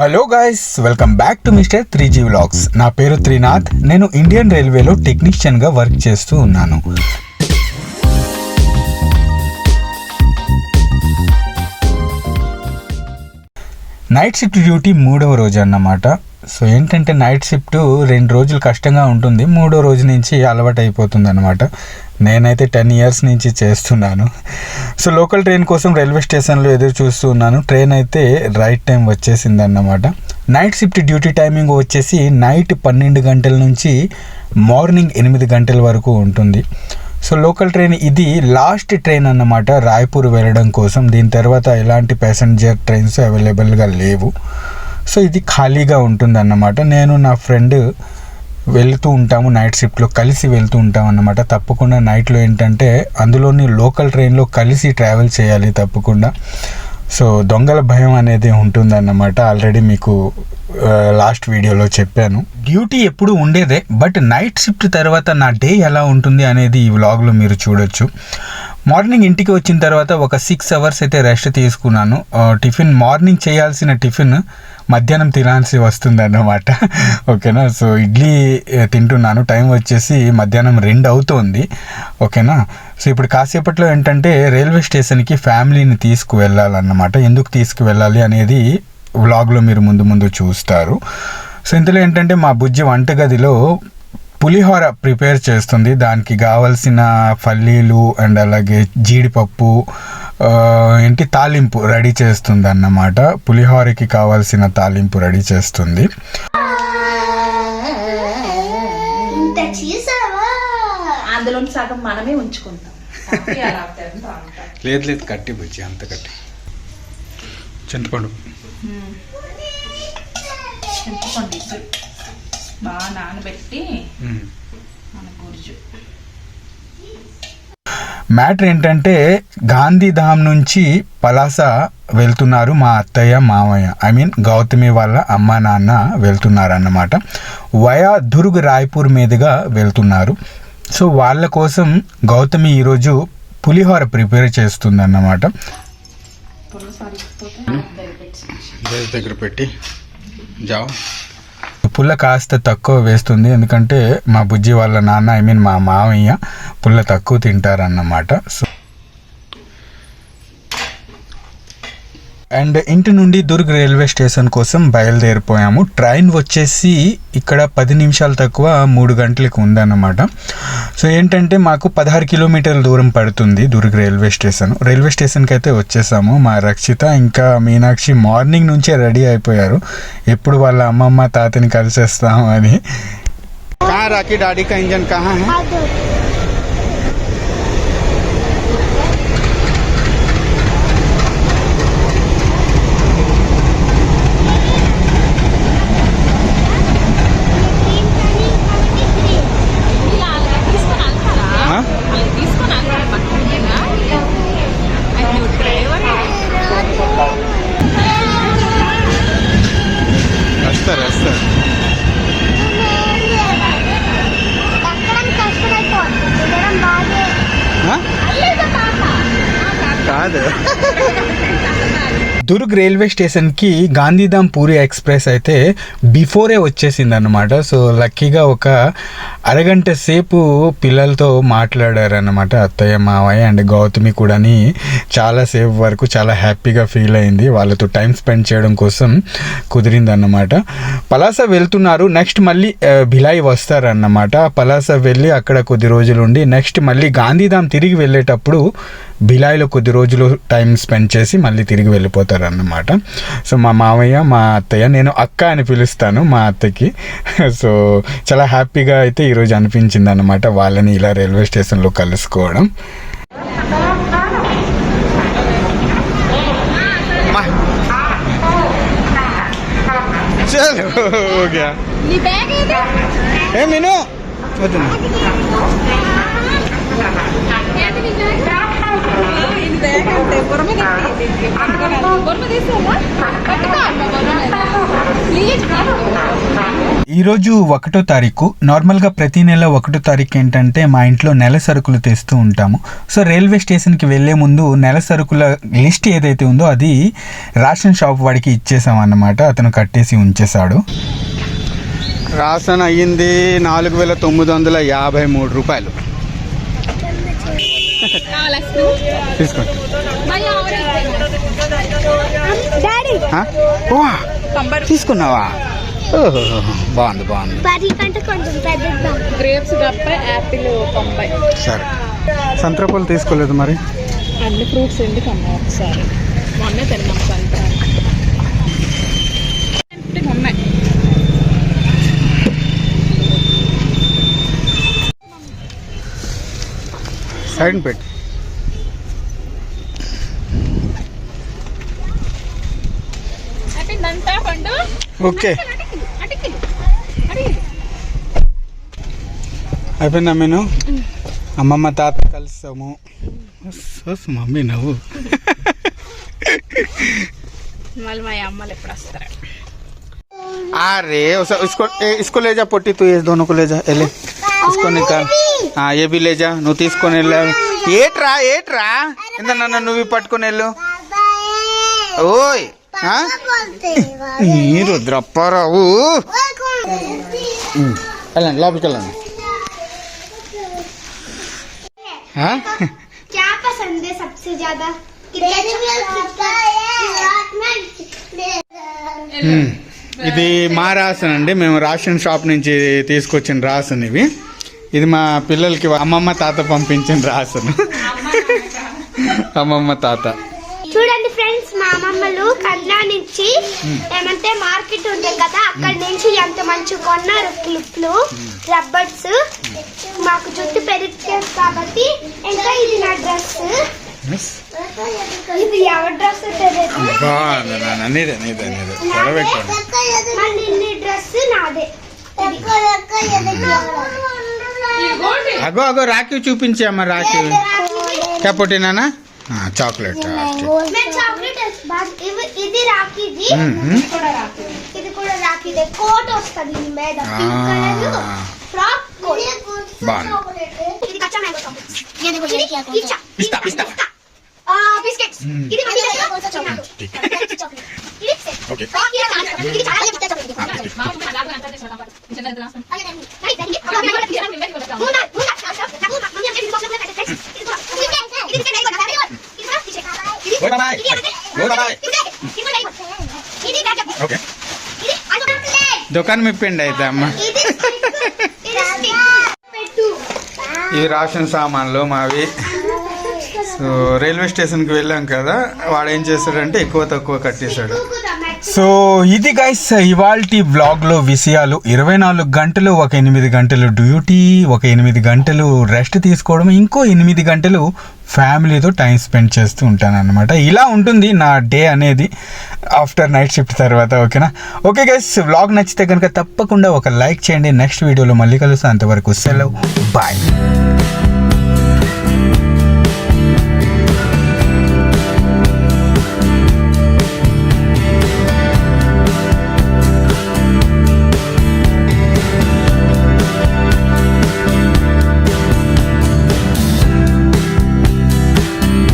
Hello guys, welcome back to mister 3G vlogs. నా పేరు త్రినాథ్. నేను ఇండియన్ రైల్వేలో టెక్నీషియన్గా వర్క్ చేస్తూ ఉన్నాను. నైట్ షిఫ్ట్ డ్యూటీ 3వ రోజు అన్నమాట. సో ఏంటంటే నైట్ షిఫ్ట్ 2 రోజులు కష్టంగా ఉంటుంది, 3వ రోజు నుంచి అలవాటు అయిపోతుంది అనమాట. నేనైతే 10 years నుంచి చేస్తున్నాను. సో లోకల్ ట్రైన్ కోసం రైల్వే స్టేషన్లో ఎదురు చూస్తూ ఉన్నాను. ట్రైన్ అయితే రైట్ టైం వచ్చేసింది అన్నమాట. నైట్ షిఫ్ట్ డ్యూటీ టైమింగ్ వచ్చేసి నైట్ 12 గంటల నుంచి మార్నింగ్ 8 గంటల వరకు ఉంటుంది. సో లోకల్ ట్రైన్ ఇది లాస్ట్ ట్రైన్ అన్నమాట రాయ్పూర్ వెళ్ళడం కోసం. దీని తర్వాత ఎలాంటి ప్యాసింజర్ ట్రైన్స్ అవైలబుల్గా లేవు. సో ఇది ఖాళీగా ఉంటుంది అన్నమాట. నేను నా ఫ్రెండ్ వెళ్తూ ఉంటాము, నైట్ షిఫ్ట్లో కలిసి వెళ్తూ ఉంటాం అన్నమాట. తప్పకుండా నైట్లో ఏంటంటే అందులోని లోకల్ ట్రైన్లో కలిసి ట్రావెల్ చేయాలి తప్పకుండా. సో దొంగల భయం అనేది ఉంటుందన్నమాట. ఆల్రెడీ మీకు లాస్ట్ వీడియోలో చెప్పాను. డ్యూటీ ఎప్పుడు ఉండేదే, బట్ నైట్ షిఫ్ట్ తర్వాత నా డే ఎలా ఉంటుంది అనేది ఈ వ్లాగ్లో మీరు చూడొచ్చు. మార్నింగ్ ఇంటికి వచ్చిన తర్వాత ఒక 6 hours అయితే రెస్ట్ తీసుకున్నాను. టిఫిన్ మార్నింగ్ చేయాల్సిన టిఫిన్ మధ్యాహ్నం తినాల్సి వస్తుంది అన్నమాట. ఓకేనా. సో ఇడ్లీ తింటున్నాను. టైం వచ్చేసి మధ్యాహ్నం 2 అవుతోంది. ఓకేనా. సో ఇప్పుడు కాసేపట్లో ఏంటంటే రైల్వే స్టేషన్కి ఫ్యామిలీని తీసుకువెళ్ళాలన్నమాట. ఎందుకు తీసుకువెళ్ళాలి అనేది వ్లాగ్లో మీరు ముందు చూస్తారు. సో ఇందులో ఏంటంటే మా బుజ్జి వంటగదిలో పులిహోర ప్రిపేర్ చేస్తుంది. దానికి కావాల్సిన పల్లీలు అండ్ అలాగే జీడిపప్పు తాలింపు రెడీ చేస్తుంది అన్నమాట. పులిహోరకి కావాల్సిన తాలింపు రెడీ చేస్తుంది. అందులో సగం మనమే ఉంచుకుంటాం. లేదు కట్టి బుజ్జి, అంత కట్టి. చింతపండు బాగా నానబెట్టి మన గుజ్జు. మ్యాటర్ ఏంటంటే గాంధీధామ్ నుంచి పలాస వెళ్తున్నారు మా అత్తయ్య మామయ్య, గౌతమి వాళ్ళ అమ్మ నాన్న వెళ్తున్నారు అన్నమాట. వయా దుర్గ్ రాయ్పూర్ మీదుగా వెళ్తున్నారు. సో వాళ్ళ కోసం గౌతమి ఈరోజు పులిహోర ప్రిపేర్ చేస్తుంది అన్నమాట. దగ్గర పెట్టి జావ్. పుల్ల కాస్త తక్కువ వేస్తుంది, ఎందుకంటే మా బుజ్జి వాళ్ళ నాన్న మా మామయ్య పుల్ల తక్కువ తింటారన్నమాట. సో అండ్ ఇంటి నుండి దుర్గ్ రైల్వే స్టేషన్ కోసం బయలుదేరిపోయాము. ట్రైన్ వచ్చేసి ఇక్కడ 10 నిమిషాలు తక్కువ 3 గంటలకు ఉందన్నమాట. సో ఏంటంటే మాకు 16 కిలోమీటర్ల దూరం పడుతుంది దుర్గ్ రైల్వే స్టేషన్. రైల్వే స్టేషన్కి అయితే వచ్చేసాము. మా రక్షిత ఇంకా మీనాక్షి మార్నింగ్ నుంచే రెడీ అయిపోయారు, ఎప్పుడు వాళ్ళ అమ్మమ్మ తాతని కలిసేస్తాము అని. రాకీ డాడీ కా ఇంజన్ కహా హై? దుర్గ్ రైల్వే స్టేషన్కి గాంధీధామ్ పూరి ఎక్స్ప్రెస్ అయితే బిఫోరే వచ్చేసింది అన్నమాట. సో లక్కీగా ఒక అరగంట సేపు పిల్లలతో మాట్లాడారన్నమాట అత్తయ్య మావయ్య అండ్ గౌతమి కూడాని. చాలాసేపు వరకు చాలా హ్యాపీగా ఫీల్ అయింది. వాళ్ళతో టైం స్పెండ్ చేయడం కోసం కుదిరింది అన్నమాట. పలాస వెళ్తున్నారు, నెక్స్ట్ మళ్ళీ భిలాయి వస్తారన్నమాట. పలాస వెళ్ళి అక్కడ కొద్ది రోజులు ఉండి నెక్స్ట్ మళ్ళీ గాంధీధామ్ తిరిగి వెళ్ళేటప్పుడు భిలాయిలో కొద్ది రోజులు టైం స్పెండ్ చేసి మళ్ళీ తిరిగి వెళ్ళిపోతారన్నమాట. సో మా మామయ్య మా అత్తయ్య, నేను అక్క అని పిలుస్తాను మా అత్తకి. సో చాలా హ్యాపీగా అయితే ఈరోజు అనిపించింది అన్నమాట వాళ్ళని ఇలా రైల్వే స్టేషన్లో కలుసుకోవడం. ఈరోజు 1వ తారీఖు. నార్మల్గా ప్రతి నెల 1వ తారీఖు ఏంటంటే మా ఇంట్లో నెల సరుకులు తెస్తూ ఉంటాము. సో రైల్వే స్టేషన్కి వెళ్ళే ముందు నెల సరుకుల లిస్ట్ ఏదైతే ఉందో అది రేషన్ షాప్ వాడికి ఇచ్చేసాం అన్నమాట. అతను కట్టేసి ఉంచేశాడు. రాషన్ అయ్యింది 4,953 రూపాయలు. తీసుకోండి. తీసుకున్నావా? బాగుంది బాగుంది. Grapes 70, Apple 90. సరే, సంత్రపూలు తీసుకోలేదు మరి? అన్ని ఫ్రూట్స్ ఎందుకమ్మా ఒకసారి మొన్నే తిన్నాం సంత్రా. ఉన్నాయి. సైడ్ పెట్టి పండు ఓకే అయిపోయిందా? నేను అమ్మమ్మ తాత కలిసాము. మమ్మీ నవ్వు. మళ్ళీ మా అమ్మలు ఎప్పుడు వస్తారు? अरे इसको ले जा पोटी, तू ये दोनों को ले जा. ले इसको निकाल. हाँ ये भी ले जा. నువ్వు తీసుకొని ఏట్రా ఇంత నన్ను నువ్వు పట్టుకొని వెళ్ళు. ఓయ్ మీరు రుద్రప్పారావు వెళ్ళండి, లోపలికి వెళ్ళండి. क्या पसंद है सबसे ज्यादा? ఇది మా రాషన్ అండి. మేము రేషన్ షాప్ నుంచి తీసుకొచ్చిన రాషన్ ఇవి. ఇది మా పిల్లలకి అమ్మమ్మ తాత పంపించిన రాషన్. అమ్మమ్మ తాత. చూడండి ఫ్రెండ్స్, మా అమ్మమ్మలు కన్నా నుంచి ఏమంటే మార్కెట్ ఉంటుంది కదా, అక్కడ నుంచి ఎంత మంచి కొన్నారు క్లిప్లు, రబ్బర్స్. మాకు జుట్టు పెరుగుతుంది కాబట్టి. ఇంకా ఇది నా డ్రెస్. ఇది ఎవరి డ్రెస్ తెలియదు. మళ్ళీ డ్రెస్ నాదే. అగో అగో రాఖీ చూపించామా? రాఖీ చెప్పటినా? చాక్లెట్. ఇది రాఖీది. ఇది కూడా రాఖీదే. కోట్ వస్తుంది మీద, ఫ్రాక్ కోట్. ఇది కచ్చా మ్యాంగో చాక్లెట్. బిస్కెట్స్. ఇది దుకాణం ఇప్పండి అయితే అమ్మ. ఈ రేషన్ సామాన్లు మావి. సో రైల్వే స్టేషన్కి వెళ్ళాం కదా, వాడు ఏం చేస్తాడంటే ఎక్కువ తక్కువ కట్టేశాడు. సో ఇది గైస్ ఇవాల్టి వ్లాగ్లో విషయాలు. 24 గంటలు, ఒక 8 గంటలు డ్యూటీ, ఒక 8 గంటలు రెస్ట్ తీసుకోవడం, ఇంకో 8 గంటలు ఫ్యామిలీతో టైం స్పెండ్ చేస్తూ ఉంటాను అనమాట. ఇలా ఉంటుంది నా డే అనేది ఆఫ్టర్ నైట్ షిఫ్ట్ తర్వాత. ఓకేనా? ఓకే గైస్, వ్లాగ్ నచ్చితే కనుక తప్పకుండా ఒక లైక్ చేయండి. నెక్స్ట్ వీడియోలో మళ్ళీ కలుస్తాను. అంతవరకు సెలవు, బాయ్.